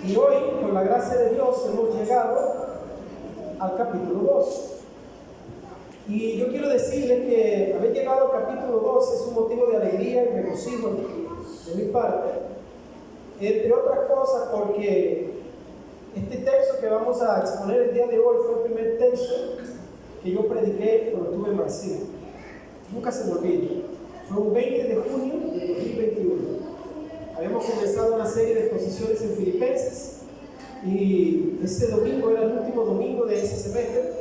Y hoy, por la gracia de Dios, hemos llegado al capítulo 2. Y yo quiero decirles que haber llegado al capítulo 2 es un motivo de alegría y regocijo de mi parte. Entre otras cosas porque este texto que vamos a exponer el día de hoy fue el primer texto que yo prediqué cuando estuve en Brasil. Nunca se me olvida. Fue un 20 de junio de 2021. Habíamos comenzado una serie de exposiciones en Filipenses y ese domingo era el último domingo de ese semestre.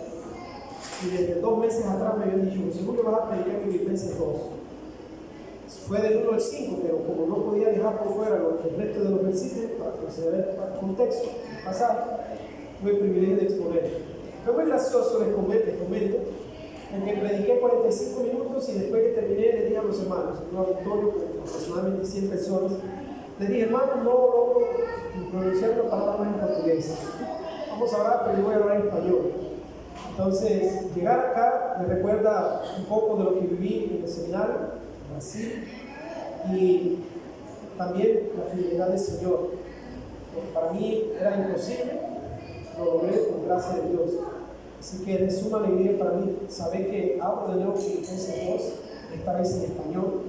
Y desde 2 meses atrás me habían dicho: seguro vas a predicar Filipenses 2. Fue del 1 al 5, pero como no podía dejar por fuera el resto de los versículos para proceder al contexto pasado, tuve el privilegio de exponer. Fue muy gracioso, les comento, en que prediqué 45 minutos y después que terminé le dije a los hermanos, un auditorio con aproximadamente 100 personas, les dije: hermanos, no logro pronunciar una palabra más en portugués. Vamos a hablar, pero yo voy a hablar en español. Entonces, llegar acá me recuerda un poco de lo que viví en el seminario, en Brasil, y también la fidelidad del Señor. Para mí era imposible, lo logré con gracia de Dios. Así que es suma alegría para mí saber que hablo de nuevo Filipenses 2, esta vez en español,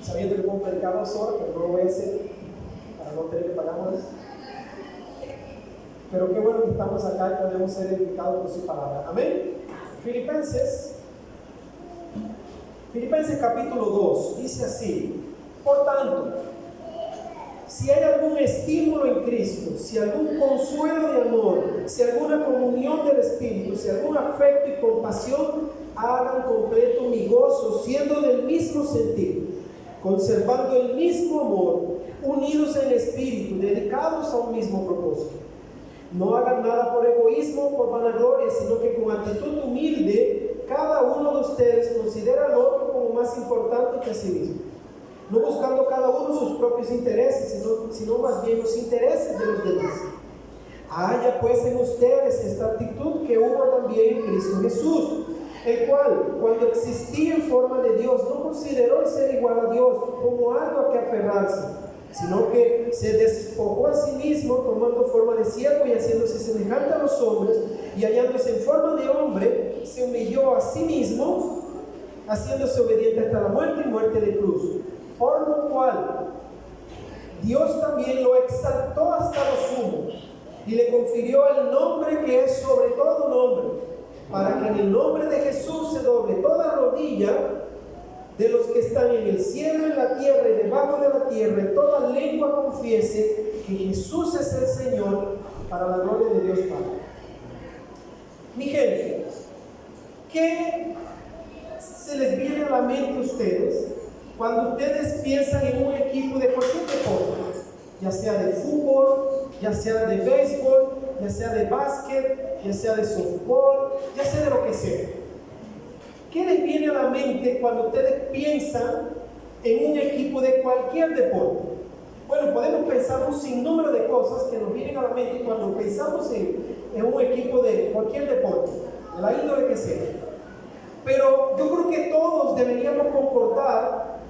sabiendo que puedo predicar 2 horas, pero no lo voy a hacer para no tener que pagar más. Pero qué bueno que estamos acá y podemos ser edificados por su palabra. Amén. Filipenses capítulo 2 dice así: por tanto, si hay algún estímulo en Cristo, si algún consuelo de amor, si alguna comunión del Espíritu, si algún afecto y compasión, hagan completo mi gozo, siendo del mismo sentir, conservando el mismo amor, unidos en espíritu, dedicados a un mismo propósito. No hagan nada por egoísmo o por vanagloria, sino que con actitud humilde, cada uno de ustedes considera al otro como más importante que a sí mismo. No buscando cada uno sus propios intereses, sino más bien los intereses de los demás. Haya pues en ustedes esta actitud que hubo también en Cristo Jesús, el cual, cuando existía en forma de Dios, no consideró el ser igual a Dios como algo a que aferrarse, sino que se despojó a sí mismo, tomando forma de siervo y haciéndose semejante a los hombres, y hallándose en forma de hombre, se humilló a sí mismo, haciéndose obediente hasta la muerte y muerte de cruz. Por lo cual Dios también lo exaltó hasta lo sumo y le confirió el nombre que es sobre todo nombre, para que en el nombre de Jesús se doble toda rodilla de los que están en el cielo, en la tierra y debajo de la tierra, y toda lengua confiese que Jesús es el Señor, para la gloria de Dios Padre. Mi gente, ¿qué se les viene a la mente a ustedes cuando ustedes piensan en un equipo de cualquier deporte? Ya sea de fútbol, ya sea de béisbol, ya sea de básquet, ya sea de softball, ya sea de lo que sea. ¿Qué les viene a la mente cuando ustedes piensan en un equipo de cualquier deporte? Bueno, podemos pensar un sinnúmero de cosas que nos vienen a la mente cuando pensamos en un equipo de cualquier deporte, de la índole que sea. Pero yo creo que todos deberíamos concordar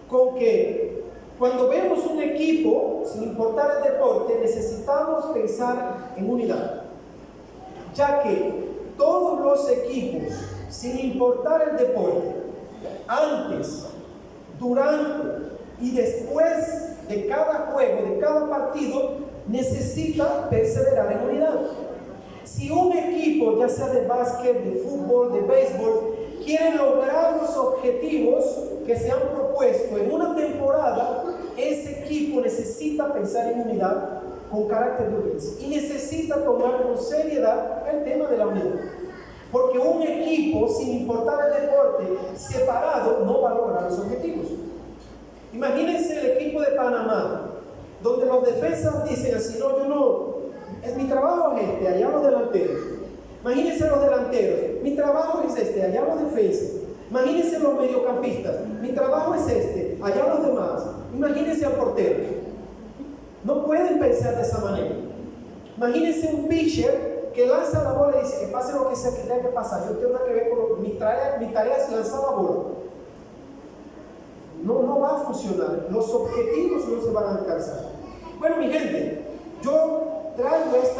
con que cuando vemos un equipo, sin importar el deporte, necesitamos pensar en unidad, ya que todos los equipos, sin importar el deporte, antes, durante y después de cada juego, de cada partido, necesita perseverar en unidad. Si un equipo, ya sea de básquet, de fútbol, de béisbol, quiere lograr los objetivos que se han propuesto en una temporada, ese equipo necesita pensar en unidad con carácter de urgencia y necesita tomar con seriedad el tema de la unidad. Porque un equipo, sin importar el deporte, separado, no va a lograr los objetivos. Imagínense el equipo de Panamá, donde los defensas dicen así: no, yo no, es mi trabajo es este, allá los delanteros. Imagínense los delanteros, mi trabajo es este, allá los defensas. Imagínense los mediocampistas, mi trabajo es este, allá los demás. Imagínense al portero. No pueden pensar de esa manera. Imagínense un pitcher que lanza la bola y dice que pase lo que sea que tenga que pasar. Yo tengo nada que ver con mi tarea es lanzar la bola. No va a funcionar. Los objetivos no se van a alcanzar. Bueno, mi gente,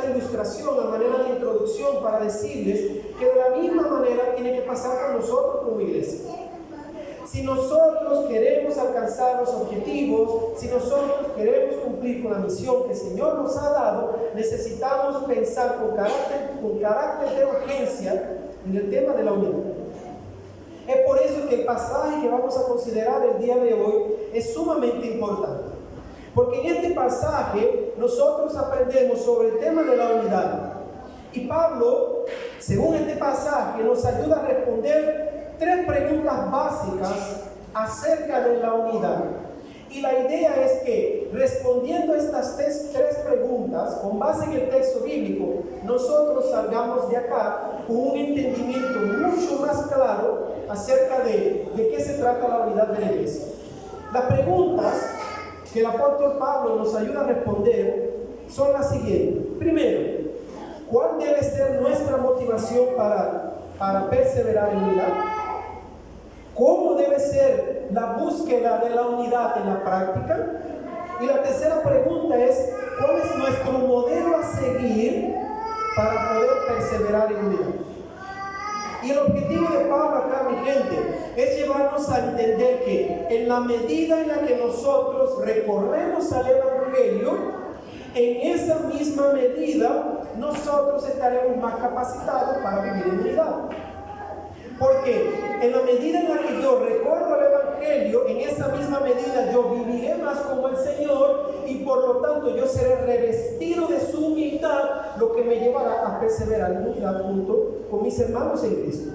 esta ilustración a manera de introducción para decirles que de la misma manera tiene que pasar con nosotros como iglesia. Si nosotros queremos alcanzar los objetivos, si nosotros queremos cumplir con la misión que el Señor nos ha dado, necesitamos pensar con carácter de urgencia en el tema de la unidad. Es por eso que el pasaje que vamos a considerar el día de hoy es sumamente importante. Porque en este pasaje nosotros aprendemos sobre el tema de la unidad. Y Pablo, según este pasaje, nos ayuda a responder 3 preguntas básicas acerca de la unidad. Y la idea es que respondiendo a estas tres preguntas, con base en el texto bíblico, nosotros salgamos de acá con un entendimiento mucho más claro acerca de qué se trata la unidad de la iglesia. Las preguntas que el apóstol Pablo nos ayuda a responder son las siguientes. Primero, ¿cuál debe ser nuestra motivación para perseverar en unidad? ¿Cómo debe ser la búsqueda de la unidad en la práctica? Y la tercera pregunta es, ¿cuál es nuestro modelo a seguir para poder perseverar en unidad? Y el objetivo de Pablo acá, mi gente, es llevarnos a entender que en la medida en la que nosotros recorremos al Evangelio, en esa misma medida nosotros estaremos más capacitados para vivir en unidad. Porque en la medida en la que yo recorro el Evangelio, en esa misma medida yo viviré más como el Señor y por lo tanto yo seré revestido de su humildad, lo que me llevará a perseverar en unidad junto con mis hermanos en Cristo.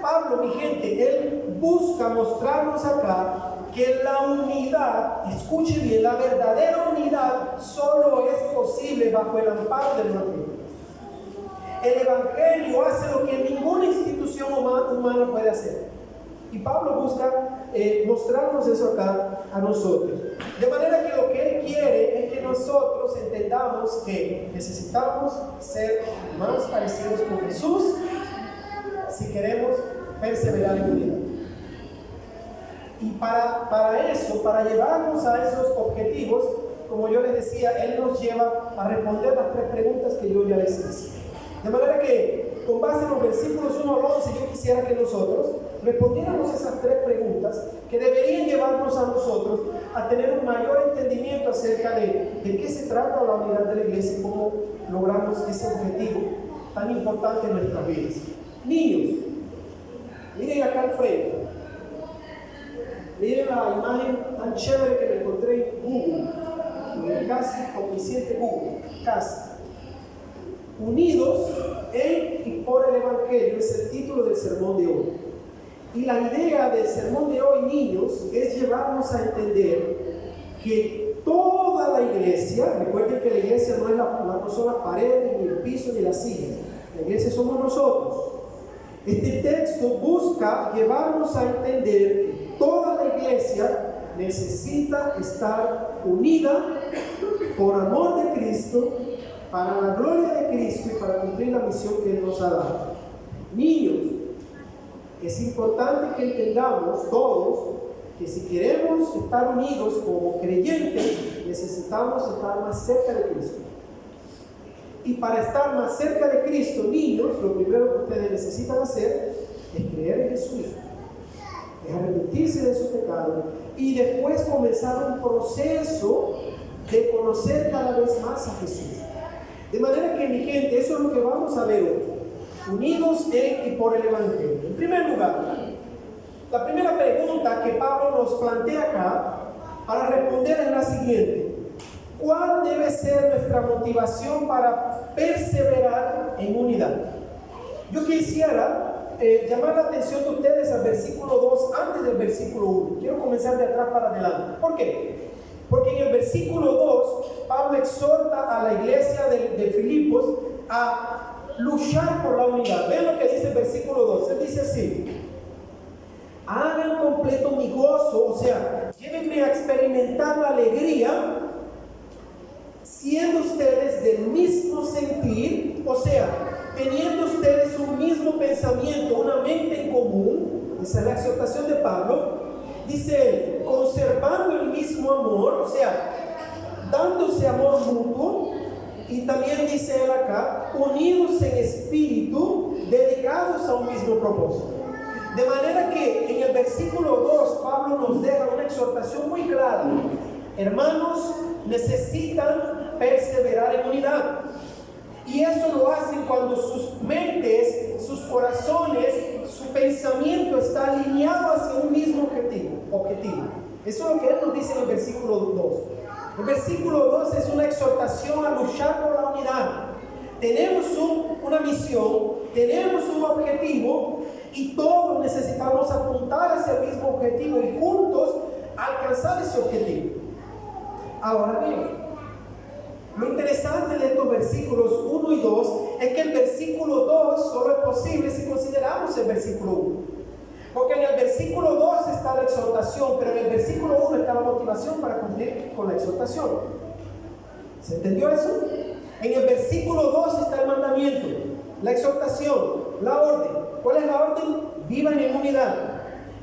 Pablo, mi gente, él busca mostrarnos acá que la unidad, escuche bien, la verdadera unidad solo es posible bajo el amparo del Evangelio. El Evangelio hace lo que ninguna institución humana puede hacer. Y Pablo busca mostrarnos eso acá a nosotros. De manera que lo que él quiere es que nosotros entendamos que necesitamos ser más parecidos con Jesús si queremos perseverar en unidad. Y para eso, para llevarnos a esos objetivos, como yo les decía, él nos lleva a responder las 3 preguntas que yo ya les hice. De manera que, con base en los versículos 1 al 11, yo quisiera que nosotros respondiéramos esas 3 preguntas que deberían llevarnos a nosotros a tener un mayor entendimiento acerca de qué se trata la unidad de la iglesia y cómo logramos ese objetivo tan importante en nuestras vidas. Niños, miren acá al frente. Miren la imagen tan chévere que me encontré en Google, en el casi omnisciente Google, casi. Unidos en y por el Evangelio es el título del sermón de hoy. Y la idea del sermón de hoy, niños, es llevarnos a entender que toda la iglesia, recuerden que la iglesia no son las paredes, ni el piso, ni las sillas. La iglesia somos nosotros. Este texto busca llevarnos a entender que toda la iglesia necesita estar unida por amor de Cristo, para la gloria de Cristo y para cumplir la misión que Él nos ha dado. Niños, es importante que entendamos todos que si queremos estar unidos como creyentes, necesitamos estar más cerca de Cristo. Y para estar más cerca de Cristo, niños, lo primero que ustedes necesitan hacer es creer en Jesús, es arrepentirse de su pecado y después comenzar un proceso de conocer cada vez más a Jesús. De manera que, mi gente, eso es lo que vamos a ver hoy, unidos en y por el Evangelio. En primer lugar, la primera pregunta que Pablo nos plantea acá para responder es la siguiente: ¿cuál debe ser nuestra motivación para perseverar en unidad? Yo quisiera llamar la atención de ustedes al versículo 2 antes del versículo 1. Quiero comenzar de atrás para adelante. ¿Por qué? Porque en el versículo 2, Pablo exhorta a la iglesia de Filipos a luchar por la unidad. Vean lo que dice el versículo 2. Él dice así: hagan completo mi gozo, o sea, llévenme a experimentar la alegría, siendo ustedes del mismo sentir, o sea, teniendo ustedes un mismo pensamiento, una mente en común. Esa es la exhortación de Pablo. Dice él, conservando el mismo amor, o sea, dándose amor mutuo, Y también dice él acá, unidos en espíritu, dedicados a un mismo propósito. De manera que en el versículo 2 Pablo nos deja una exhortación muy clara. Hermanos, necesitan perseverar en unidad. Y eso lo hacen cuando sus mentes, sus corazones, su pensamiento está alineado hacia un mismo objetivo. Eso es lo que él nos dice en el versículo 2. El versículo 2 es una exhortación a luchar por la unidad. Tenemos una misión, tenemos un objetivo y todos necesitamos apuntar hacia el mismo objetivo y juntos alcanzar ese objetivo. Ahora bien, lo interesante de estos versículos 1 y 2 es que el versículo 2 solo es posible si consideramos el versículo 1. Porque en el versículo 2 está la exhortación, pero en el versículo 1 está la motivación para cumplir con la exhortación. ¿Se entendió eso? En el versículo 2 está el mandamiento, la exhortación, la orden. ¿Cuál es la orden? Vivan en unidad.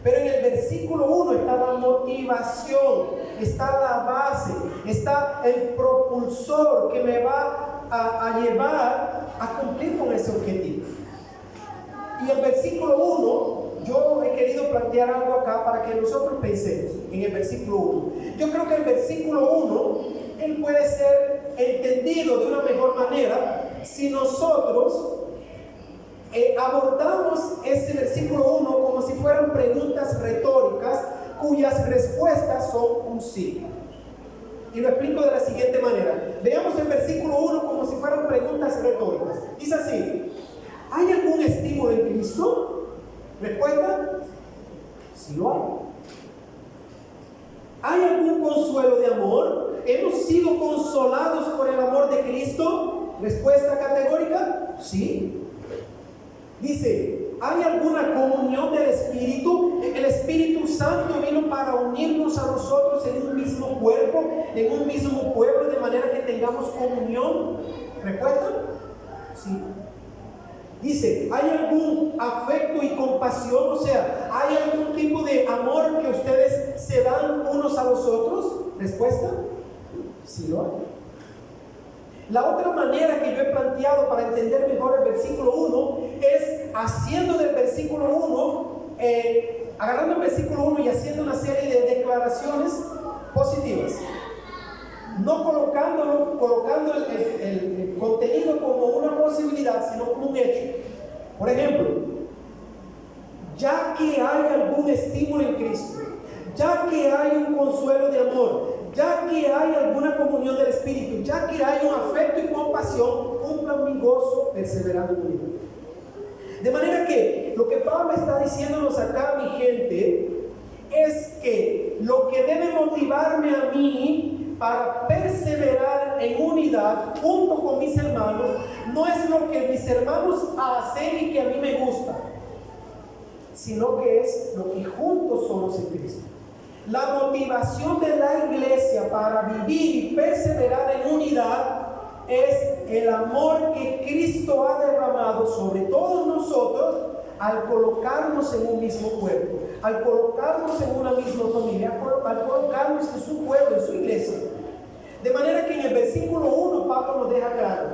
Pero en el versículo 1 está la motivación, está la base, está el propulsor que me va a llevar a cumplir con ese objetivo. Y el versículo 1, yo he querido plantear algo acá para que nosotros pensemos en el versículo 1. Yo creo que el versículo 1, él puede ser entendido de una mejor manera si nosotros abordamos ese versículo 1 como si fueran preguntas retóricas cuyas respuestas son un sí. Y lo explico de la siguiente manera. Veamos el versículo 1 como si fueran preguntas retóricas. Dice así: ¿hay algún estímulo en Cristo? Respuesta: sí lo hay. ¿Hay algún consuelo de amor? ¿Hemos sido consolados por el amor de Cristo? Respuesta categórica: sí. Dice: ¿hay alguna comunión del Espíritu? El Espíritu Santo vino para unirnos a nosotros en un mismo cuerpo, en un mismo pueblo, de manera que tengamos comunión. ¿Respuesta? Sí. Dice: ¿hay algún afecto y compasión? O sea, ¿hay algún tipo de amor que ustedes se dan unos a los otros? ¿Respuesta? Sí lo hay. La otra manera que yo he planteado para entender mejor el versículo 1 es haciendo del versículo 1, agarrando el versículo 1 y haciendo una serie de declaraciones positivas. No colocando el contenido como una posibilidad, sino como un hecho. Por ejemplo, ya que hay algún estímulo en Cristo, ya que hay un consuelo de amor, ya que hay alguna comunión del Espíritu, ya que hay un afecto y compasión, cumplan mi gozo perseverando en unidad. De manera que lo que Pablo está diciéndonos acá, mi gente, es que lo que debe motivarme a mí para perseverar en unidad junto con mis hermanos no es lo que mis hermanos hacen y que a mí me gusta, sino que es lo que juntos somos en Cristo. La motivación de la iglesia para vivir y perseverar en unidad es el amor que Cristo ha derramado sobre todos nosotros al colocarnos en un mismo cuerpo, al colocarnos en una misma familia, al colocarnos en su pueblo, en su iglesia. De manera que en el versículo 1 Pablo nos deja claro: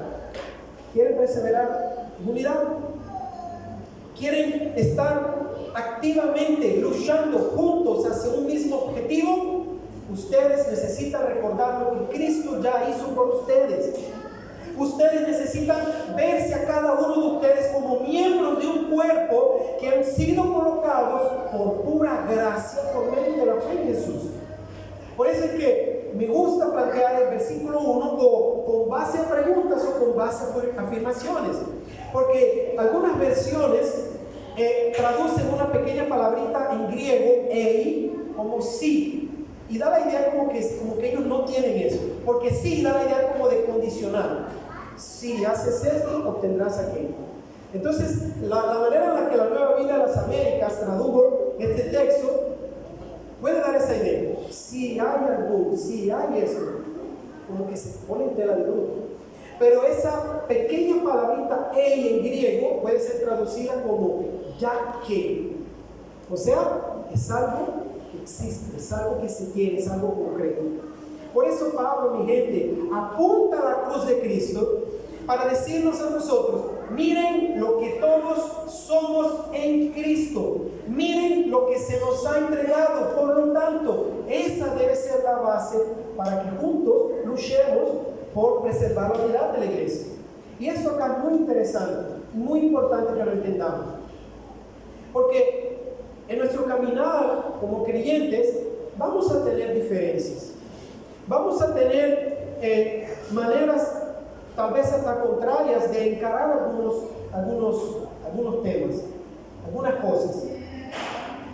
¿quieren perseverar en unidad? ¿Quieren estar activamente luchando juntos hacia un mismo objetivo? Ustedes necesitan recordar lo que Cristo ya hizo por ustedes. Ustedes necesitan verse a cada uno de ustedes como miembros de un cuerpo que han sido colocados por pura gracia por medio de la fe en Jesús. Por eso es que me gusta plantear el versículo 1 con base a preguntas o con base a afirmaciones, porque algunas versiones traducen una pequeña palabrita en griego, ei, como sí, y da la idea como que ellos no tienen eso, porque sí da la idea como de condicional. Si haces esto, obtendrás aquello. Entonces, la manera en la que la Nueva Biblia de las Américas tradujo este texto puede dar esa idea. Si hay eso, como que se pone en tela de duda. Pero esa pequeña palabrita ei en griego puede ser traducida como ya que. O sea, es algo que existe, es algo que se tiene, es algo concreto. Por eso Pablo, mi gente, apunta a la cruz santos de Cristo para decirnos a nosotros: miren lo que todos somos en Cristo, miren lo que se nos ha entregado. Por lo tanto, esa debe ser la base para que juntos luchemos por preservar la unidad de la iglesia. Y esto acá es muy interesante, muy importante que lo entendamos, porque en nuestro caminar como creyentes vamos a tener diferencias, vamos a tener maneras tal vez hasta contrarias de encarar algunos temas, algunas cosas.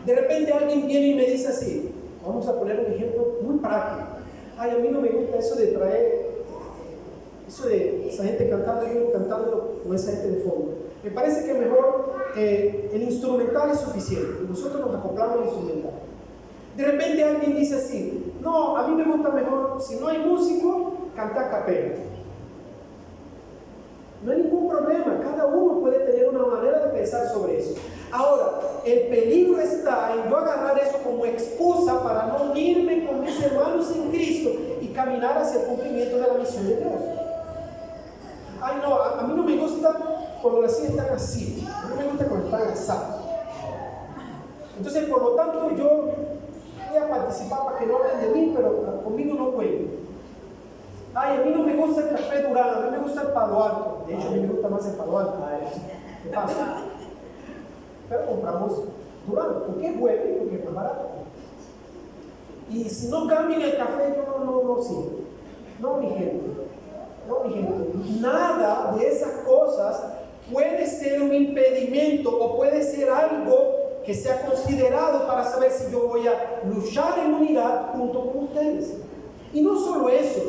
De repente alguien viene y me dice así, vamos a poner un ejemplo muy práctico: ay, a mí no me gusta eso de traer, eso de esa gente cantando y uno cantando con esa gente de fondo. Me parece que mejor el instrumental es suficiente, nosotros nos acoplamos al instrumental. De repente alguien dice así: no, a mí me gusta mejor, si no hay músico, cantar a capela. No hay ningún problema, cada uno puede tener una manera de pensar sobre eso. Ahora, el peligro está en yo agarrar eso como excusa para no unirme con mis hermanos en Cristo y caminar hacia el cumplimiento de la misión de Dios. Ay, no, a mí no me gusta cuando las sillas están así, a mí me gusta cuando están asadas. Entonces, por lo tanto, yo voy a participar para que no hablen de mí, pero conmigo no pueden. Ay, a mí no me gusta el café Durán, a mí me gusta el Palo Alto. De hecho, a mí me gusta más el Palo Alto. ¿Qué pasa? Pero compramos Durán, porque es bueno y porque es más barato. Y si no cambian el café, yo no sigo. No, mi gente. Nada de esas cosas puede ser un impedimento o puede ser algo que sea considerado para saber si yo voy a luchar en unidad junto con ustedes. Y no solo eso,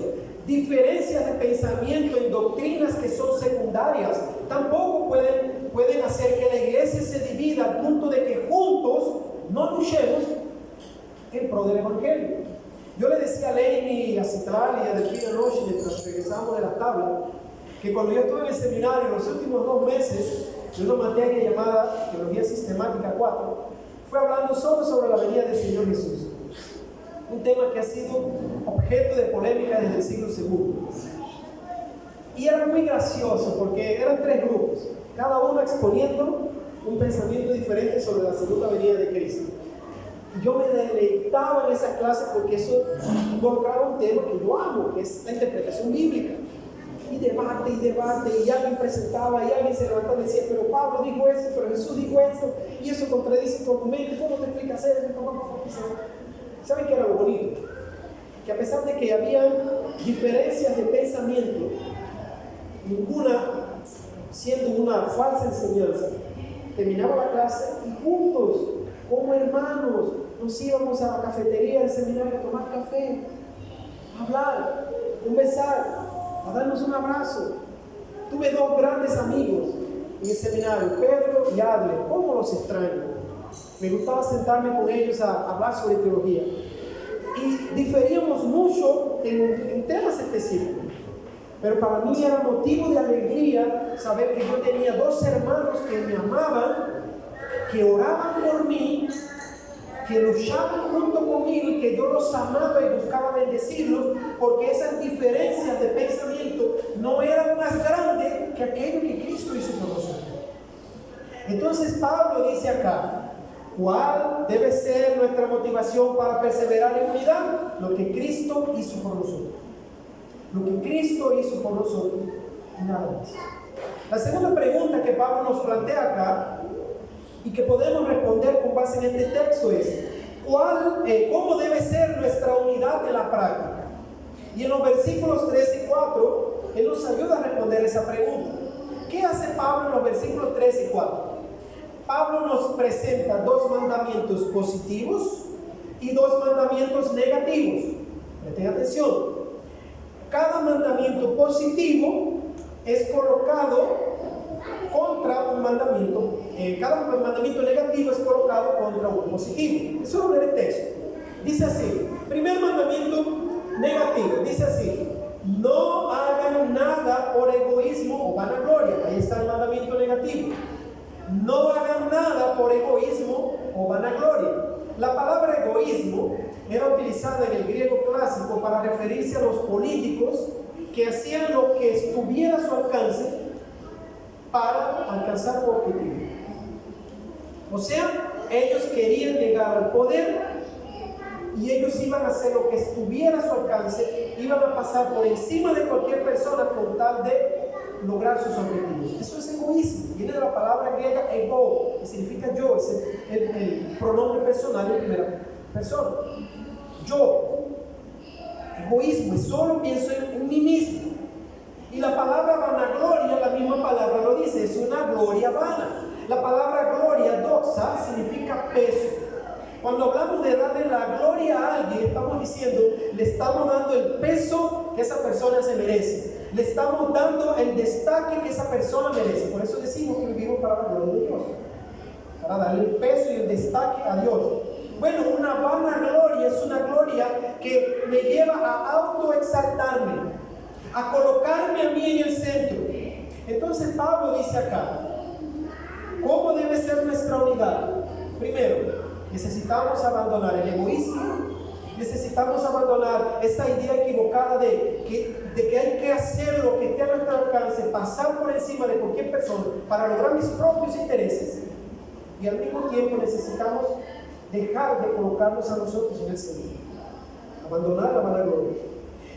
diferencias de pensamiento en doctrinas que son secundarias tampoco pueden hacer que la iglesia se divida al punto de que juntos no luchemos en pro del evangelio. Yo le decía a Leini, a Citral y a Delfina anoche, mientras regresamos de la tabla, que cuando yo estuve en el seminario los últimos 2 meses de una materia llamada Teología Sistemática 4, fue hablando sobre la venida del Señor Jesús. Un tema que ha sido objeto de polémica desde el siglo II. Y era muy gracioso porque eran 3 grupos, cada uno exponiendo un pensamiento diferente sobre la segunda venida de Cristo. Y yo me deleitaba en esa clase porque eso involucraba un tema que yo amo, que es la interpretación bíblica. Y debate, y alguien presentaba, y alguien se levantaba y decía: pero Pablo dijo eso, pero Jesús dijo eso, y eso contradice tu argumento, ¿cómo te explicas eso? ¿Saben qué era lo bonito? Que a pesar de que había diferencias de pensamiento, ninguna siendo una falsa enseñanza, terminaba la clase y juntos, como hermanos, nos íbamos a la cafetería del seminario a tomar café, a hablar, a conversar, a darnos un abrazo. Tuve 2 grandes amigos en el seminario, Pedro y Adler. ¿Cómo los extraño? Me gustaba sentarme con ellos a hablar sobre teología. Y diferíamos mucho en temas específicos. Pero para mí era motivo de alegría saber que yo tenía 2 hermanos que me amaban, que oraban por mí, que luchaban junto conmigo y que yo los amaba y buscaba bendecirlos, porque esas diferencias de pensamiento no eran más grandes que aquello que Cristo hizo por nosotros. Entonces Pablo dice acá: ¿cuál debe ser nuestra motivación para perseverar en unidad? Lo que Cristo hizo por nosotros. Lo que Cristo hizo por nosotros, nada más. La segunda pregunta que Pablo nos plantea acá y que podemos responder con base en este texto es: ¿cómo debe ser nuestra unidad en la práctica? Y en los versículos 3 y 4, él nos ayuda a responder esa pregunta. ¿Qué hace Pablo en los versículos 3 y 4? Pablo nos presenta 2 mandamientos positivos y 2 mandamientos negativos. Presten atención. Cada mandamiento positivo es colocado contra un mandamiento, cada mandamiento negativo es colocado contra uno positivo. Eso lo lee el texto. Dice así: primer mandamiento negativo, dice así: no hagan nada por egoísmo o vanagloria. Ahí está el mandamiento negativo. No hagan nada por egoísmo o vanagloria. La palabra egoísmo era utilizada en el griego clásico para referirse a los políticos que hacían lo que estuviera a su alcance para alcanzar un objetivo. O sea, ellos querían llegar al poder y ellos iban a hacer lo que estuviera a su alcance, iban a pasar por encima de cualquier persona con tal de lograr sus objetivos. Eso es egoísmo. Viene de la palabra griega ego, que significa yo, es el pronombre personal en primera persona. Yo. Egoísmo, solo pienso en mí mismo. Y la palabra vanagloria, la misma palabra lo dice, es una gloria vana. La palabra gloria, doxa, significa peso. Cuando hablamos de darle la gloria a alguien, estamos diciendo, le estamos dando el peso que esa persona se merece. Le estamos dando el destaque que esa persona merece. Por eso decimos que vivimos para la gloria de Dios, para darle el peso y el destaque a Dios. Bueno, una vanagloria es una gloria que me lleva a autoexaltarme, a colocarme a mí en el centro. Entonces Pablo dice acá, ¿cómo debe ser nuestra unidad? Primero, necesitamos abandonar el egoísmo, necesitamos abandonar esa idea equivocada de que hay que hacer lo que esté a nuestro alcance, pasar por encima de cualquier persona para lograr mis propios intereses. Y al mismo tiempo necesitamos dejar de colocarnos a nosotros en el centro, abandonar la vanagloria.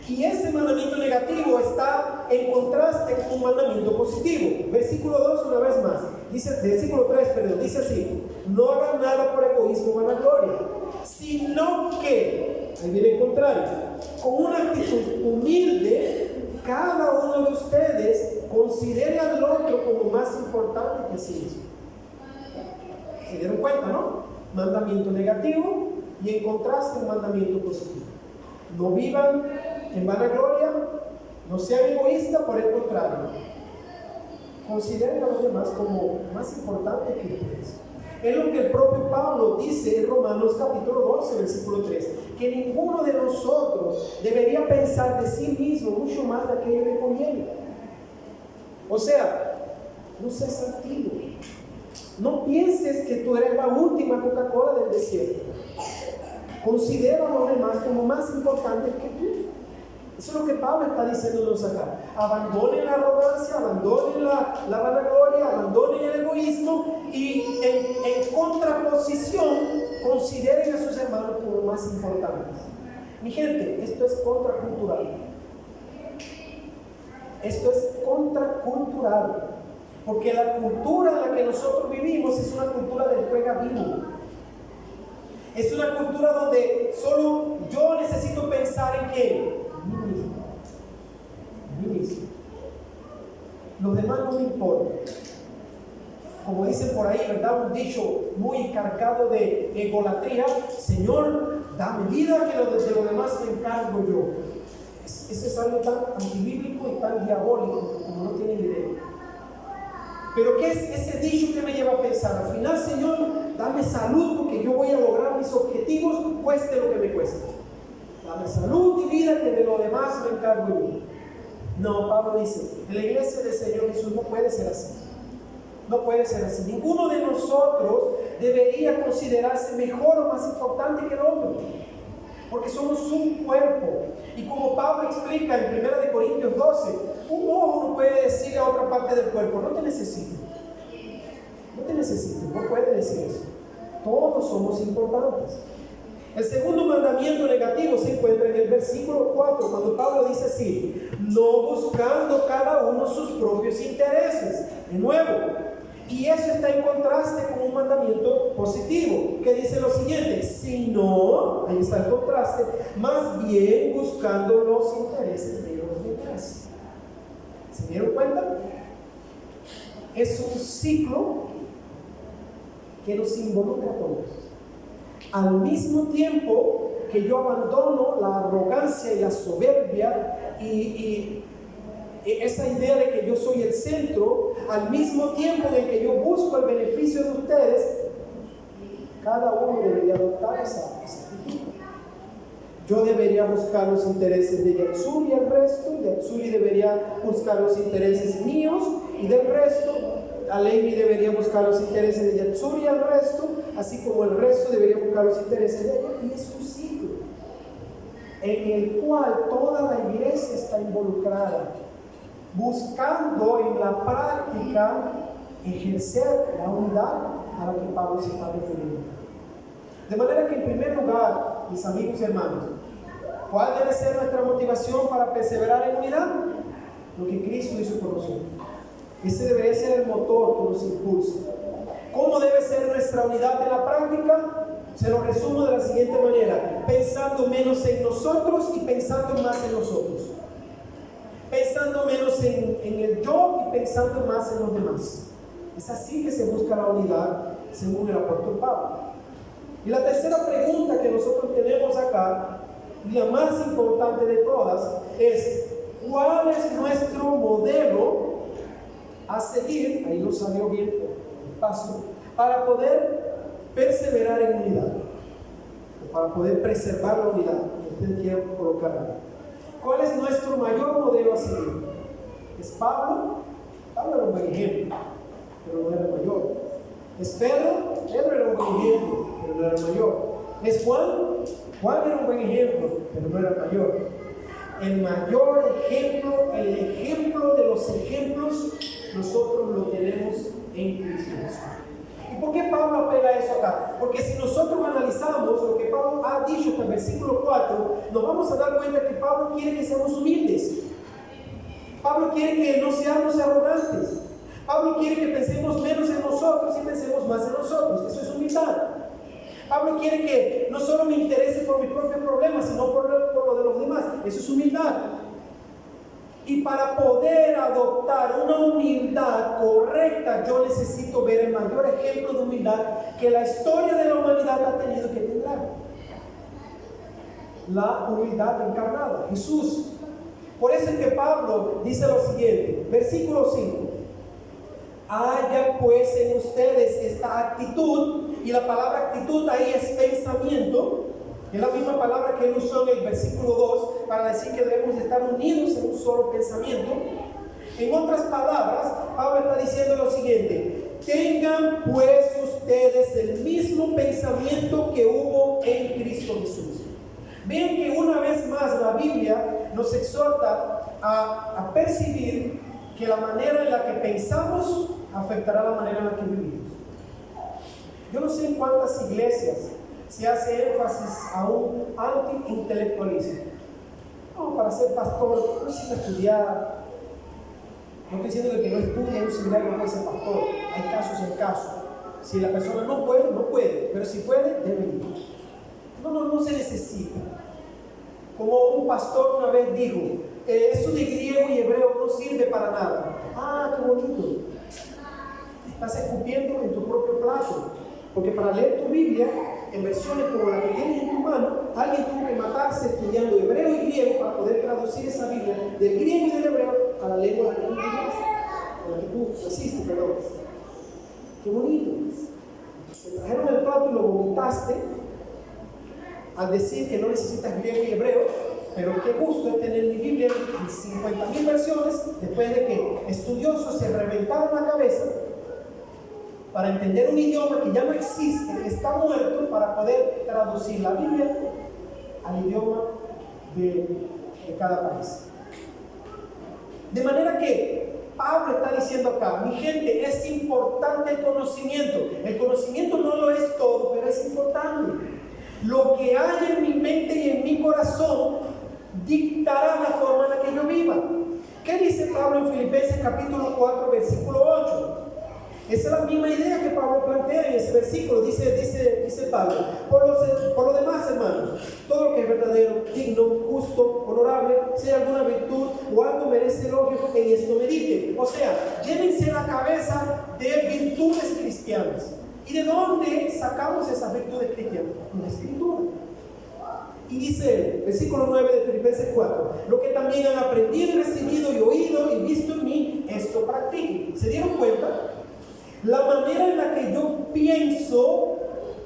Y ese mandamiento negativo está en contraste con un mandamiento positivo. Versículo 2, una vez más, dice, versículo 3, perdón, dice así: no hagan nada por egoísmo o vanagloria, sino que, ahí viene el contrario, con una actitud humilde, cada uno de ustedes considere al otro como más importante que sí mismo. ¿Se dieron cuenta, no? Mandamiento negativo y en contraste un mandamiento positivo. No vivan en vanagloria, no sean egoístas, por el contrario, consideren a los demás como más importantes que ustedes. Es lo que el propio Pablo dice en Romanos capítulo 12, versículo 3, que ninguno de nosotros debería pensar de sí mismo mucho más de aquello que conviene. O sea, no seas altivo. No pienses que tú eres la última Coca-Cola del desierto. Considera a los demás como más importantes que tú. Eso es lo que Pablo está diciéndonos acá. Abandonen la arrogancia, abandonen la vanagloria, abandonen el egoísmo y en contraposición consideren a sus hermanos como más importantes. Mi gente, esto es contracultural. Esto es contracultural. Porque la cultura en la que nosotros vivimos es una cultura del juega vivo. Es una cultura donde solo yo necesito pensar en quién. Mí mismo. Los demás no me importan. Como dicen por ahí, ¿verdad? Un dicho muy cargado de egolatría: Señor, dame vida, que de lo demás me encargo yo. Eso es algo tan antibíblico y tan diabólico como no tienen idea. Pero ¿qué es ese dicho que me lleva a pensar? Al final, Señor, dame salud porque yo voy a lograr mis objetivos, cueste lo que me cueste. Dame salud y vida, que de lo demás me encargo yo. No, Pablo dice, en la iglesia del Señor Jesús no puede ser así. No puede ser así. Ninguno de nosotros debería considerarse mejor o más importante que el otro, porque somos un cuerpo. Y como Pablo explica en 1 Corintios 12, un ojo no puede decirle a otra parte del cuerpo: no te necesito, no te necesito. No puede decir eso. Todos somos importantes. El segundo mandamiento negativo se encuentra en el versículo 4, cuando Pablo dice así: no buscando cada uno sus propios intereses. De nuevo, y eso está en contraste con un mandamiento positivo, que dice lo siguiente: sino, ahí está el contraste, más bien buscando los intereses de los demás. ¿Se dieron cuenta? Es un ciclo que nos involucra a todos. Al mismo tiempo que yo abandono la arrogancia y la soberbia y esa idea de que yo soy el centro, al mismo tiempo en el que yo busco el beneficio de ustedes, cada uno debería adoptar esa actitud. Yo debería buscar los intereses de Yatsuri y el resto, Yatsuri debería buscar los intereses míos y del resto, Alevi debería buscar los intereses de Yatsuri y el resto, así como el resto debería buscar los intereses de ella, y es un ciclo. en el cual toda la iglesia está involucrada, buscando en la práctica ejercer la unidad a la que Pablo se está refiriendo. De manera que en primer lugar, mis amigos y hermanos, ¿cuál debe ser nuestra motivación para perseverar en unidad? Lo que Cristo hizo por nosotros. Ese debería ser el motor que nos impulsa. ¿Cómo debe ser nuestra unidad en la práctica? Se lo resumo de la siguiente manera: pensando menos en nosotros y pensando más en nosotros. Pensando menos en el yo y pensando más en los demás. Es así que se busca la unidad, según el apóstol Pablo. Y la tercera pregunta que nosotros tenemos acá, y la más importante de todas, es: ¿cuál es nuestro modelo a seguir? Ahí nos salió bien el paso, para poder perseverar en unidad, para poder preservar la unidad que ustedes quieran colocar ahí. ¿Cuál es nuestro mayor modelo a seguir? ¿Es Pablo? Pablo era un buen ejemplo, pero no era el mayor. ¿Es Pedro? Pedro era un buen ejemplo, pero no era el mayor. ¿Es Juan? Juan era un buen ejemplo, pero no era el mayor. El mayor ejemplo, el ejemplo de los ejemplos, nosotros lo tenemos en Cristo Jesús. ¿Y por qué Pablo apela a eso acá? Porque si nosotros analizamos lo que Pablo ha dicho en el versículo 4, nos vamos a dar cuenta que Pablo quiere que seamos humildes. Pablo quiere que no seamos arrogantes. Pablo quiere que pensemos menos en nosotros y pensemos más en nosotros. Eso es humildad. Pablo quiere que no solo me interese por mis propios problemas, sino por lo de los demás. Eso es humildad. Y para poder adoptar una humildad correcta, yo necesito ver el mayor ejemplo de humildad que la historia de la humanidad ha tenido que tendrá. La humildad encarnada, Jesús. Por eso es que Pablo dice lo siguiente, versículo 5. Haya pues en ustedes esta actitud, y la palabra actitud ahí es pensamiento, es la misma palabra que él usó en el versículo 2 para decir que debemos estar unidos en un solo pensamiento. En otras palabras, Pablo está diciendo lo siguiente: tengan pues ustedes el mismo pensamiento que hubo en Cristo Jesús. Vean que una vez más la Biblia nos exhorta a percibir que la manera en la que pensamos afectará la manera en la que vivimos. Yo no sé en cuántas iglesias se hace énfasis a un anti-intelectualismo. No, para ser pastor no necesita estudiar. No estoy diciendo que no estudie en un seminario no puede ser pastor. Hay casos en casos. Si la persona no puede, no puede. Pero si puede, debe ir. No se necesita. Como un pastor una vez dijo, eso de griego y hebreo no sirve para nada. Ah, qué bonito. Estás escupiendo en tu propio plato. Porque para leer tu Biblia, en versiones como la que tienes en tu mano, alguien tuvo que matarse estudiando hebreo y griego para poder traducir esa Biblia del griego y del hebreo a la lengua de la que tú naciste, perdón. Qué bonito. Te trajeron el plato y lo vomitaste al decir que no necesitas griego y hebreo, pero qué gusto es tener mi Biblia en 50,000 versiones después de que estudiosos se reventaron la cabeza para entender un idioma que ya no existe, que está muerto, para poder traducir la Biblia al idioma de cada país. De manera que Pablo está diciendo acá, mi gente, es importante el conocimiento. El conocimiento no lo es todo, pero es importante. Lo que hay en mi mente y en mi corazón dictará la forma en la que yo viva. ¿Qué dice Pablo en Filipenses capítulo 4, versículo 8? Esa es la misma idea que Pablo plantea en ese versículo. Dice Pablo: por lo demás, hermanos, todo lo que es verdadero, digno, justo, honorable, si hay alguna virtud o algo merece elogio, en esto mediten. O sea, llévense la cabeza de virtudes cristianas. ¿Y de dónde sacamos esas virtudes cristianas? En la Escritura. Y dice, versículo 9 de Filipenses 4: lo que también han aprendido y recibido y oído y visto en mí, esto practiquen. ¿Se dieron cuenta? La manera en la que yo pienso,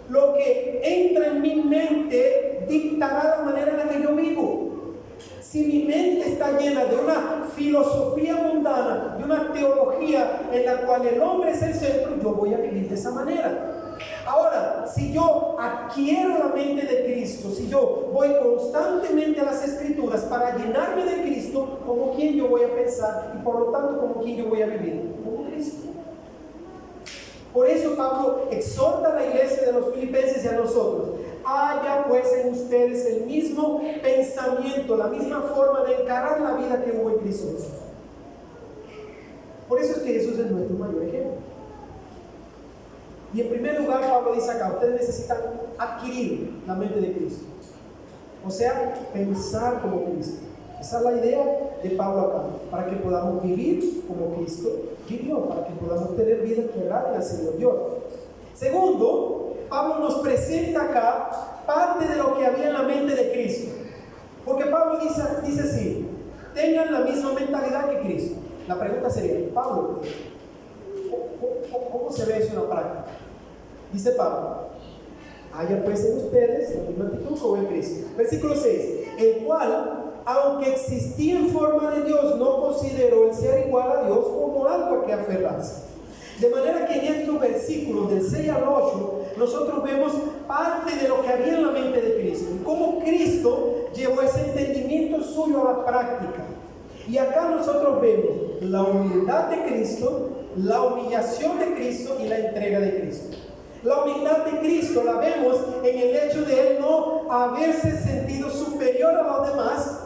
lo que entra en mi mente, dictará la manera en la que yo vivo. Si mi mente está llena de una filosofía mundana, de una teología en la cual el hombre es el centro, yo voy a vivir de esa manera. Ahora, si yo adquiero la mente de Cristo, si yo voy constantemente a las Escrituras para llenarme de Cristo, como quien yo voy a pensar y por lo tanto como quien yo voy a vivir, como Cristo. Por eso Pablo exhorta a la iglesia de los filipenses y a nosotros: haya pues en ustedes el mismo pensamiento, la misma forma de encarar la vida que hubo en Cristo Jesús. Por eso es que Jesús es nuestro mayor ejemplo. Y en primer lugar, Pablo dice acá: ustedes necesitan adquirir la mente de Cristo, o sea, pensar como Cristo. Esa es la idea de Pablo acá, para que podamos vivir como Cristo vivió, para que podamos tener vida que agrade al Señor Dios. Segundo, Pablo nos presenta acá parte de lo que había en la mente de Cristo, porque Pablo dice así: tengan la misma mentalidad que Cristo. La pregunta sería: Pablo, ¿cómo se ve eso en la práctica? Dice Pablo: haya pues en ustedes la misma actitud como en Cristo. Versículo 6: el cual, aunque existía en forma de Dios, no consideró el ser igual a Dios como algo a que aferrarse. De manera que en estos versículos del 6 al 8 nosotros vemos parte de lo que había en la mente de Cristo y cómo Cristo llevó ese entendimiento suyo a la práctica. Y acá nosotros vemos la humildad de Cristo, la humillación de Cristo y la entrega de Cristo. La humildad de Cristo la vemos en el hecho de Él no haberse sentido superior a los demás.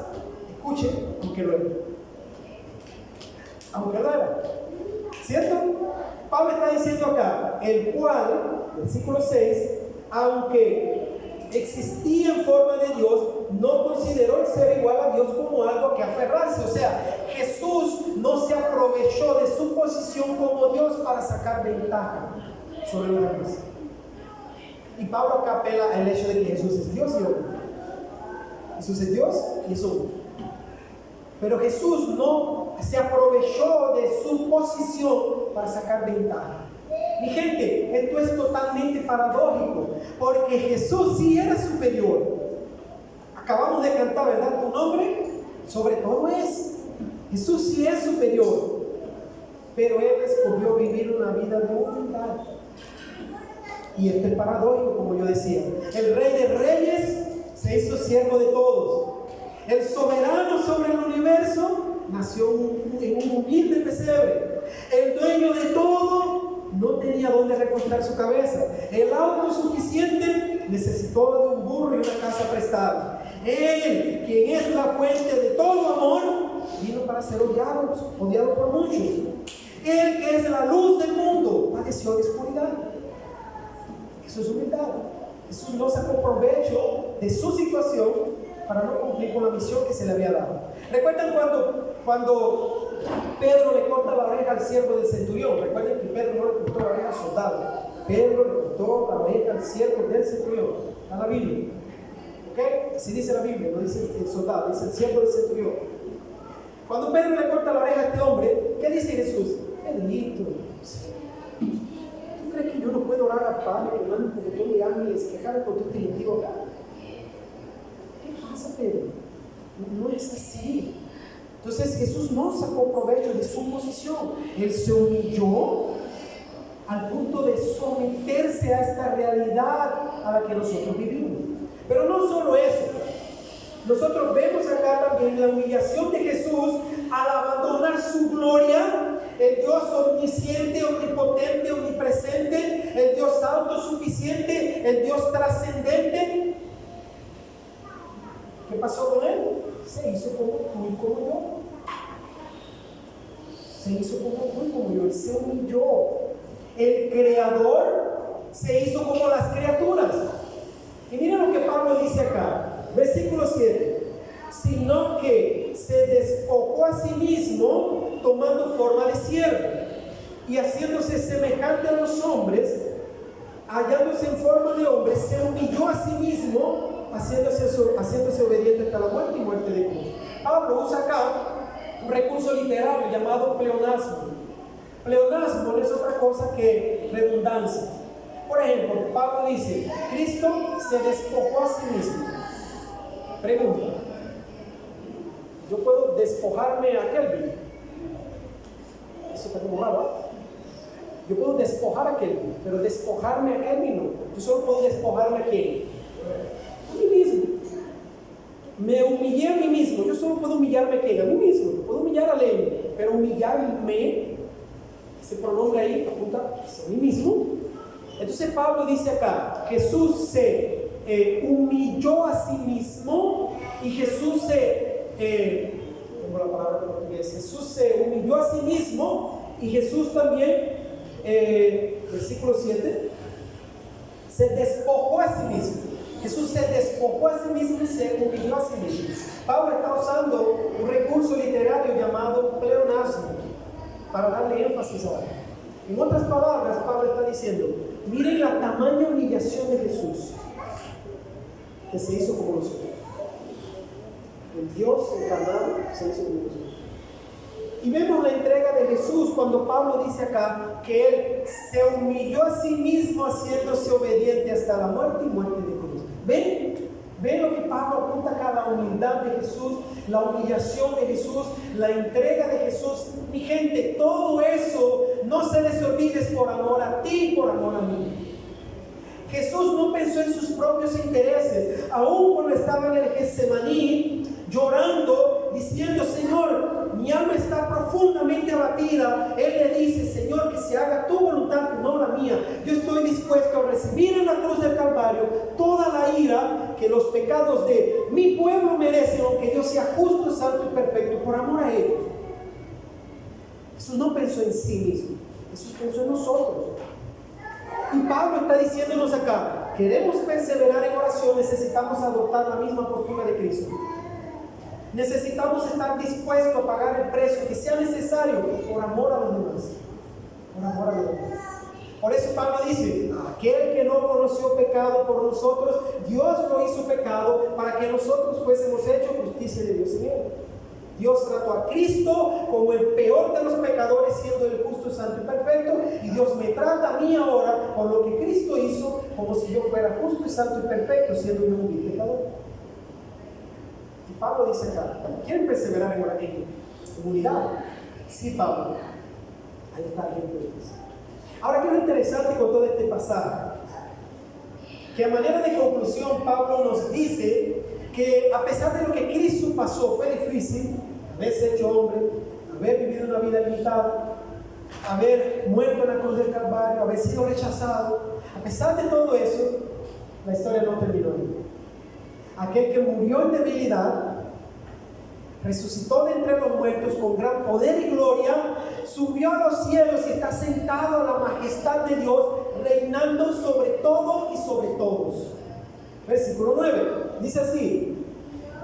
Escuchen, aunque lo era. Aunque lo era. ¿Cierto? Pablo está diciendo acá: el cual, versículo 6, aunque existía en forma de Dios, no consideró el ser igual a Dios como algo a que aferrarse. O sea, Jesús no se aprovechó de su posición como Dios para sacar ventaja sobre los demás. Y Pablo acá apela al hecho de que Jesús es Dios y hombre. Jesús es Dios y es hombre. Pero Jesús no se aprovechó de su posición para sacar ventaja. Mi gente, esto es totalmente paradójico, porque Jesús sí era superior. Acabamos de cantar, ¿verdad? Tu nombre sobre todo es. Jesús sí es superior, pero Él escogió vivir una vida de humildad. Y esto es paradójico, como yo decía. El Rey de Reyes se hizo siervo de todos. El soberano sobre el universo nació en un humilde pesebre. El dueño de todo no tenía dónde recostar su cabeza. El autosuficiente necesitó de un burro y una casa prestada. Él, quien es la fuente de todo amor, vino para ser odiado por muchos. Él, que es la luz del mundo, padeció de oscuridad. Eso es humildad. Jesús no sacó provecho de su situación para no cumplir con la misión que se le había dado. ¿Recuerdan cuando Pedro le corta la oreja al siervo del centurión? Recuerden que Pedro no le cortó la oreja al soldado. Pedro le cortó la oreja al siervo del centurión. Está en la Biblia. ¿Ok? Así dice la Biblia, no dice el soldado, dice el siervo del centurión. Cuando Pedro le corta la oreja a este hombre, ¿qué dice Jesús? Pedrito, ¿tú crees que yo no puedo orar al Padre que mande un montón de ángeles que acaben con tu primitivo acá? ¿Qué pasa, Pedro? No es así. Entonces Jesús no sacó provecho de su posición. Él se humilló al punto de someterse a esta realidad a la que nosotros vivimos. Pero no solo eso. Nosotros vemos acá también la humillación de Jesús al abandonar su gloria, el Dios omnisciente, omnipotente, omnipresente, el Dios autosuficiente, el Dios trascendente. ¿Qué pasó con él? Se hizo como tú y como yo. Se hizo como tú y como yo. Él se humilló. El Creador se hizo como las criaturas. Y miren lo que Pablo dice acá, versículo 7: sino que se despojó a sí mismo, tomando forma de siervo, y haciéndose semejante a los hombres, hallándose en forma de hombre, se humilló a sí mismo, haciéndose obediente hasta la muerte y muerte de cruz. Pablo usa acá un recurso literario llamado pleonasmo. Pleonasmo no es otra cosa que redundancia. Por ejemplo, Pablo dice: Cristo se despojó a sí mismo. Pregunta: ¿yo puedo despojarme a Kelvin? Eso está como raro. Yo puedo despojar a aquel, pero despojarme a aquel no. Yo solo puedo despojarme a quién. A mí mismo. Me humillé a mí mismo. Yo solo puedo humillarme a quién. A mí mismo. Puedo humillar a él, pero humillarme, ese pronombre ahí apunta a mí mismo. Entonces Pablo dice acá, Jesús se humilló a sí mismo y Jesús tengo la palabra en portugués, Jesús se humilló a sí mismo y Jesús también, versículo 7, se despojó a sí mismo. Jesús se despojó a sí mismo y se humilló a sí mismo. Pablo está usando un recurso literario llamado pleonasmo para darle énfasis a algo. En otras palabras, Pablo está diciendo, miren la tamaña humillación de Jesús, que se hizo como nosotros. El Dios encarnado se hizo como nosotros. Y vemos la entrega de Jesús cuando Pablo dice acá que Él se humilló a sí mismo haciéndose obediente hasta la muerte y muerte de cruz. ¿Ven lo que Pablo apunta acá? La humildad de Jesús, la humillación de Jesús, la entrega de Jesús. Mi gente, todo eso no se les olvide, es por amor a ti, por amor a mí. Jesús no pensó en sus propios intereses, aún cuando estaba en el Getsemaní, llorando, diciendo, Señor, mi alma está profundamente abatida. Él le dice, Señor, que se haga tu voluntad, no la mía. Yo estoy dispuesto a recibir en la cruz del Calvario toda la ira que los pecados de mi pueblo merecen, aunque yo sea justo, santo y perfecto, por amor a Él. Jesús no pensó en sí mismo, Jesús pensó en nosotros. Y Pablo está diciéndonos acá, queremos perseverar en oración, necesitamos adoptar la misma postura de Cristo. Necesitamos estar dispuestos a pagar el precio que sea necesario por amor a los demás. Por amor a los demás. Por eso Pablo dice, aquel que no conoció pecado por nosotros, Dios lo hizo pecado para que nosotros fuésemos hechos justicia de Dios en él. Dios trató a Cristo como el peor de los pecadores, siendo el justo, santo y perfecto, y Dios me trata a mí ahora por lo que Cristo hizo, como si yo fuera justo y santo y perfecto, siendo yo un pecador. Y Pablo dice acá, ¿quieren perseverar en unidad? Sí, Pablo, ahí está el ejemplo de Cristo. Ahora, ¿qué es lo interesante con todo este pasaje? Que a manera de conclusión, Pablo nos dice que a pesar de lo que Cristo pasó, fue difícil, haberse hecho hombre, haber vivido una vida limitada, haber muerto en la cruz del Calvario, haber sido rechazado. A pesar de todo eso, la historia no terminó ahí. Aquel que murió en debilidad, resucitó de entre los muertos con gran poder y gloria, subió a los cielos y está sentado a la majestad de Dios, reinando sobre todo y sobre todos. Versículo 9, dice así,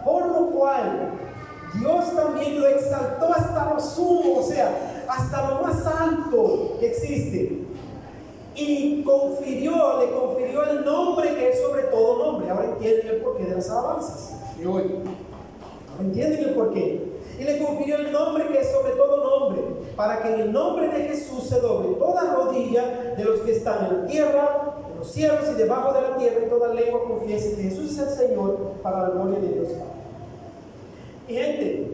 por lo cual Dios también lo exaltó hasta lo sumo, o sea, hasta lo más alto que existe, y le confirió el nombre que es sobre todo nombre. Ahora entienden el porqué de las alabanzas de hoy. Ahora entienden el porqué. Y le confirió el nombre que es sobre todo nombre, para que en el nombre de Jesús se doble toda rodilla de los que están en la tierra, en los cielos y debajo de la tierra, y toda lengua confiese que Jesús es el Señor, para la gloria de Dios Padre. Y gente,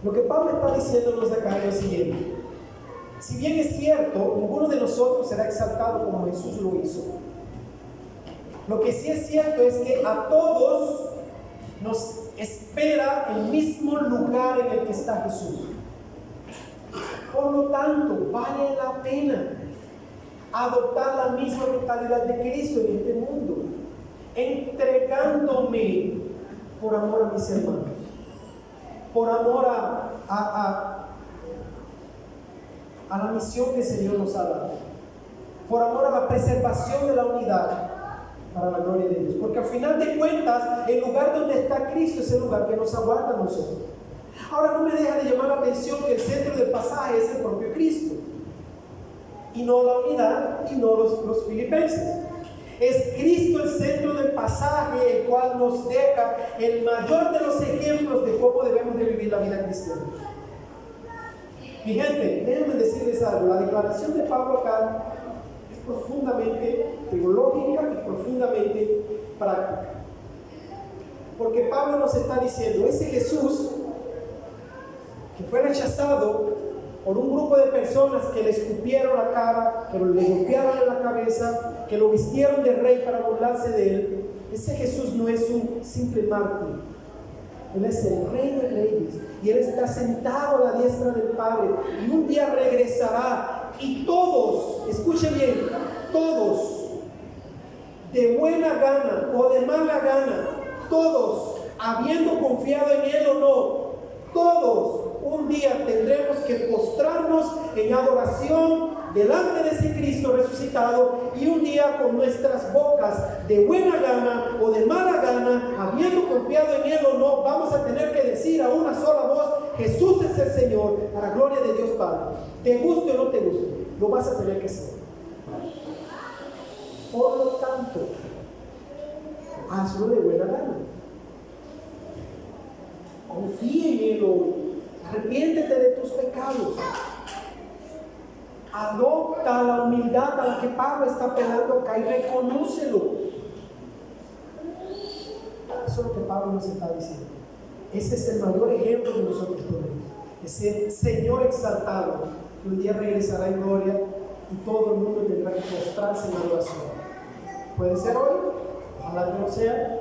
lo que Pablo está diciéndonos acá es lo siguiente. Si bien es cierto, ninguno de nosotros será exaltado como Jesús lo hizo. Lo que sí es cierto es que a todos nos espera el mismo lugar en el que está Jesús. Por lo tanto, vale la pena adoptar la misma mentalidad de Cristo en este mundo, entregándome por amor a mis hermanos, por amor a la misión que el Señor nos ha dado, por amor a la preservación de la unidad, para la gloria de Dios. Porque al final de cuentas, el lugar donde está Cristo es el lugar que nos aguarda a nosotros. Ahora, no me deja de llamar la atención que el centro del pasaje es el propio Cristo, y no la unidad, y no los filipenses. Es Cristo el centro del pasaje, el cual nos deja el mayor de los ejemplos de cómo debemos de vivir la vida cristiana. Mi gente, déjenme decirles algo. La declaración de Pablo acá es profundamente teológica y profundamente práctica. Porque Pablo nos está diciendo, ese Jesús que fue rechazado por un grupo de personas que le escupieron la cara, que le golpearon en la cabeza, que lo vistieron de rey para burlarse de él. Ese Jesús no es un simple mártir. Él es el Rey de Reyes y Él está sentado a la diestra del Padre, y un día regresará y todos, escuchen bien, todos, de buena gana o de mala gana, todos, habiendo confiado en Él o no, todos un día tendremos que postrarnos en adoración delante de ese Cristo resucitado, y un día con nuestras bocas, de buena gana o de mala gana, habiendo confiado en Él o no, vamos a tener que decir a una sola voz: Jesús es el Señor, para la gloria de Dios Padre. Te guste o no te guste, lo vas a tener que hacer. Por lo tanto, hazlo de buena gana. Confía en Él hoy. Arrepiéntete de tus pecados. Adopta la humildad a la que Pablo está apelando acá y reconócelo. Eso es lo que Pablo nos está diciendo. Ese es el mayor ejemplo que nosotros tenemos. Ese Señor exaltado que un día regresará en gloria y todo el mundo tendrá que postrarse en adoración. Puede ser hoy, ojalá que no sea.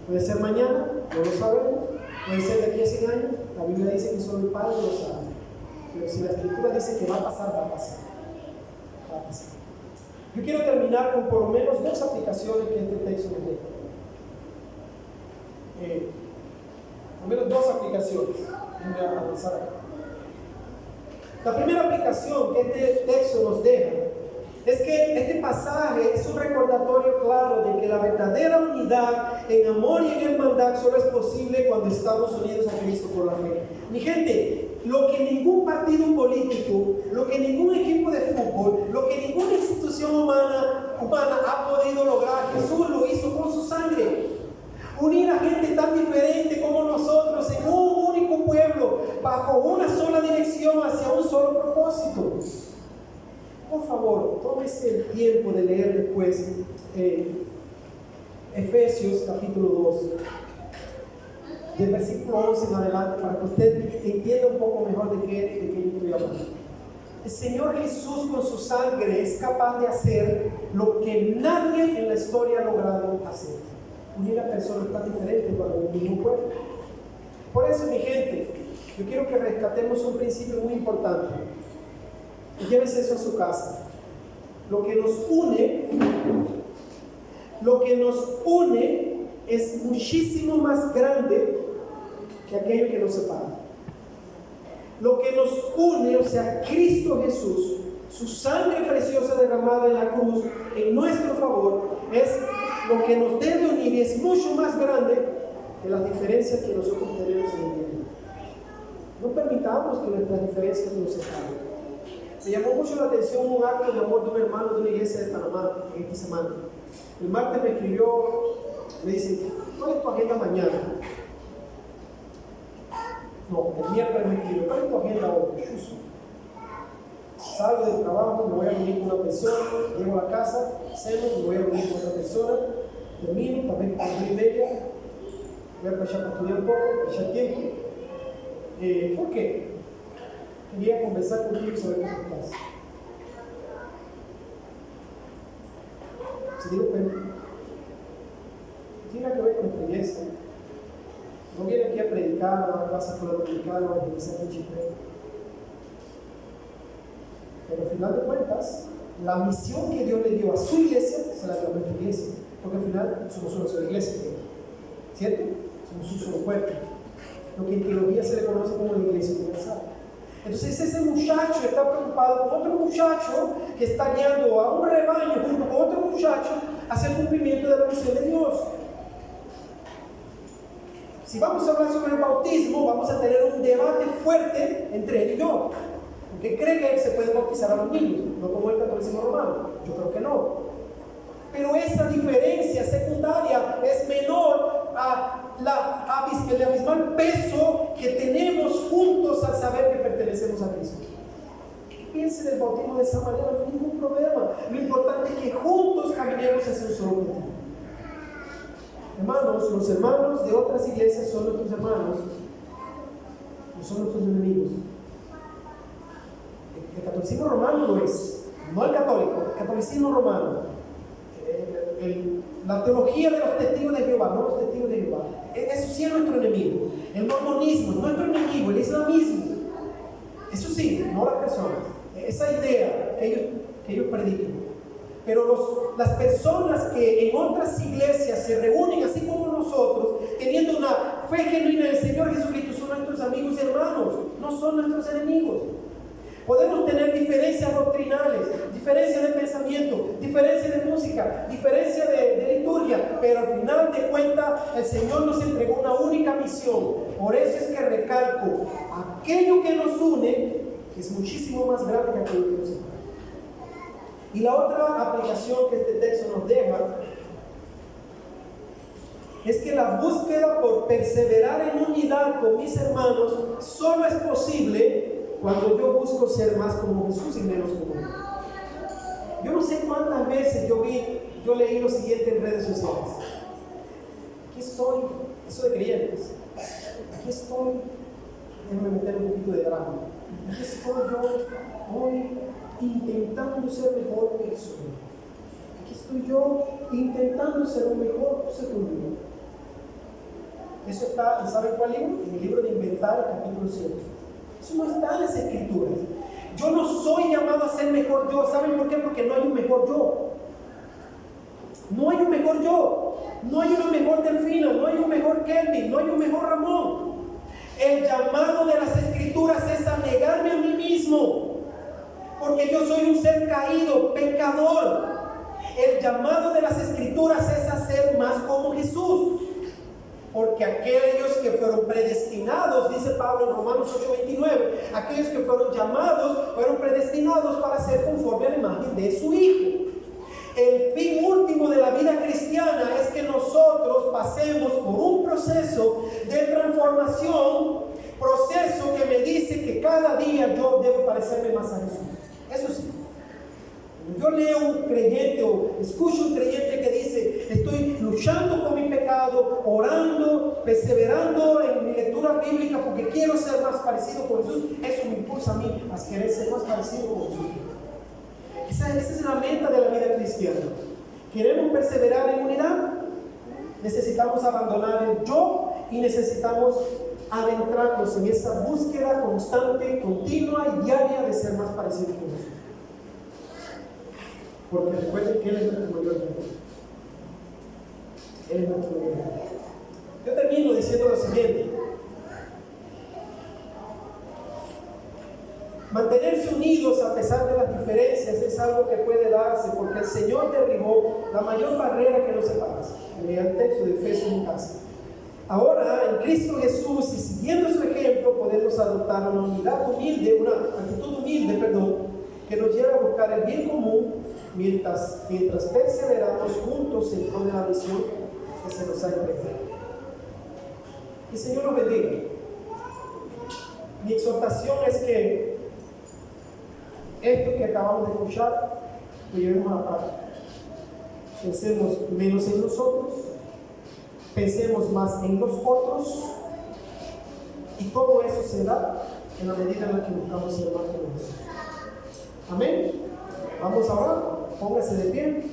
Puede ser mañana, no lo sabemos. Puede ser de aquí a 100 años. La Biblia dice que solo el Padre lo sabe. Pero si la Escritura dice que va a pasar, va a pasar. Va a pasar. Yo quiero terminar con por lo menos 2 aplicaciones que este texto nos deja. Por lo menos 2 aplicaciones. Voy a avanzar acá. La primera aplicación que este texto nos deja es que este pasaje es un recordatorio claro de que la verdadera unidad en amor y en hermandad solo es posible cuando estamos unidos a Cristo por la fe. Mi gente, lo que ningún partido político, lo que ningún equipo de fútbol, lo que ninguna institución humana ha podido lograr, Jesús lo hizo con su sangre. Unir a gente tan diferente como nosotros en un único pueblo, bajo una sola dirección, hacia un solo propósito. Por favor, tómese el tiempo de leer después Efesios capítulo 2, del versículo 11 en adelante, para que usted entienda un poco mejor de qué yo estoy hablando. El Señor Jesús con su sangre es capaz de hacer lo que nadie en la historia ha logrado hacer. Unir a personas tan diferentes para un mismo pueblo. Por eso, mi gente, yo quiero que rescatemos un principio muy importante. Y llévese eso a su casa. Lo que nos une es muchísimo más grande que aquello que nos separa. Lo que nos une, o sea, Cristo Jesús, su sangre preciosa derramada en la cruz en nuestro favor, es lo que nos debe unir, y es mucho más grande que las diferencias que nosotros tenemos en el mundo. No permitamos que nuestras diferencias nos separen. Me llamó mucho la atención un acto de amor de un hermano de una iglesia de Panamá en esta semana. El martes me escribió, me dice: ¿cuál es tu agenda mañana? No, el miércoles me escribió: ¿cuál es tu agenda hoy? Salgo del trabajo, me voy a reunir con una persona, llego a la casa, ceno, me voy a reunir con otra persona, termino, también con 3:30, voy a aprovechar para estudiar un poco, aprovechar tiempo. ¿Por qué? Quería conversar contigo sobre cómo estás. Se dio cuenta. Tiene que ver con nuestra iglesia. No viene aquí a predicar, a dar clases para predicar o a evangelizar en Chipre. Pero al final de cuentas, la misión que Dios le dio a su iglesia se la dio a nuestra iglesia. Porque al final somos una sola iglesia, ¿cierto? Somos un solo cuerpo. Lo que en teología se le conoce como la iglesia universal. Entonces ese muchacho está preocupado con otro muchacho que está guiando a un rebaño junto con otro muchacho hacia el cumplimiento de la misión de Dios. Si vamos a hablar sobre el bautismo, vamos a tener un debate fuerte entre él y yo. Porque cree que se puede bautizar a los niños, no como el catolicismo romano. Yo creo que no. Pero esa diferencia secundaria es menor el abismal peso que tenemos juntos al saber que pertenecemos a Cristo. Piense del bautismo de esa manera, no hay ningún problema. Lo importante es que juntos caminemos hacia un solo objetivo. Hermanos, los hermanos de otras iglesias son nuestros hermanos, no son nuestros enemigos. catolicismo romano lo es, no el católico, el catolicismo romano. La teología de los testigos de Jehová, no los testigos de Jehová. Eso sí es nuestro enemigo. El mormonismo es nuestro enemigo, el islamismo. Eso sí, no las personas. Esa idea que ellos predican. Pero las personas que en otras iglesias se reúnen así como nosotros, teniendo una fe genuina en el Señor Jesucristo, son nuestros amigos y hermanos, no son nuestros enemigos. Podemos tener diferencias doctrinales, diferencias de pensamiento, diferencias de música, diferencias de liturgia, pero al final de cuentas el Señor nos entregó una única misión. Por eso es que recalco, aquello que nos une es muchísimo más grande que aquello que nos separa. Y la otra aplicación que este texto nos deja es que la búsqueda por perseverar en unidad con mis hermanos solo es posible cuando yo busco ser más como Jesús y menos como Él. Yo no sé cuántas veces yo leí lo siguiente en redes sociales. Aquí estoy, eso de creyentes, aquí estoy, déjame meter un poquito de drama. Aquí estoy yo hoy intentando ser mejor persona. Aquí estoy yo intentando ser un mejor ser humano. Eso está, ¿saben cuál libro? En el libro de Inventario, capítulo 7. Eso no está en las escrituras. Yo no soy llamado a ser mejor yo. ¿Saben por qué? Porque no hay un mejor yo. No hay un mejor yo. No hay una mejor Delfina. No hay un mejor Kelvin. No hay un mejor Ramón. El llamado de las escrituras es a negarme a mí mismo. Porque yo soy un ser caído, pecador. El llamado de las escrituras es a ser más como Jesús. Porque aquellos que fueron predestinados, dice Pablo en Romanos 8:29, aquellos que fueron llamados, fueron predestinados para ser conforme a la imagen de su Hijo. El fin último de la vida cristiana es que nosotros pasemos por un proceso de transformación, proceso que me dice que cada día yo debo parecerme más a Jesús. Eso sí. Yo leo un creyente o escucho un creyente que dice: estoy luchando con mi pecado, orando, perseverando en mi lectura bíblica porque quiero ser más parecido con Jesús. Eso me impulsa a mí a querer ser más parecido con Jesús. Esa es la meta de la vida cristiana. ¿Queremos perseverar en unidad? Necesitamos abandonar el yo y necesitamos adentrarnos en esa búsqueda constante, continua y diaria de ser más parecido con Jesús. Porque recuerden que Él es nuestro mayor ejemplo. Él es nuestro mayor ejemplo. Yo termino diciendo lo siguiente: mantenerse unidos a pesar de las diferencias es algo que puede darse porque el Señor derribó la mayor barrera que nos separa. Lea el texto de Efesios en casa. Ahora, en Cristo Jesús y siguiendo su ejemplo, podemos adoptar una unidad humilde, una actitud humilde, que nos lleva a buscar el bien común mientras perseveramos juntos en toda la misión que se nos ha entregado. Que el Señor nos bendiga. Mi exhortación es que esto que acabamos de escuchar lo llevemos a la práctica. Pensemos menos en nosotros, pensemos más en los otros, y todo eso se da en la medida en la que buscamos ser más como Jesús. Amén. Vamos a orar. Póngase de pie.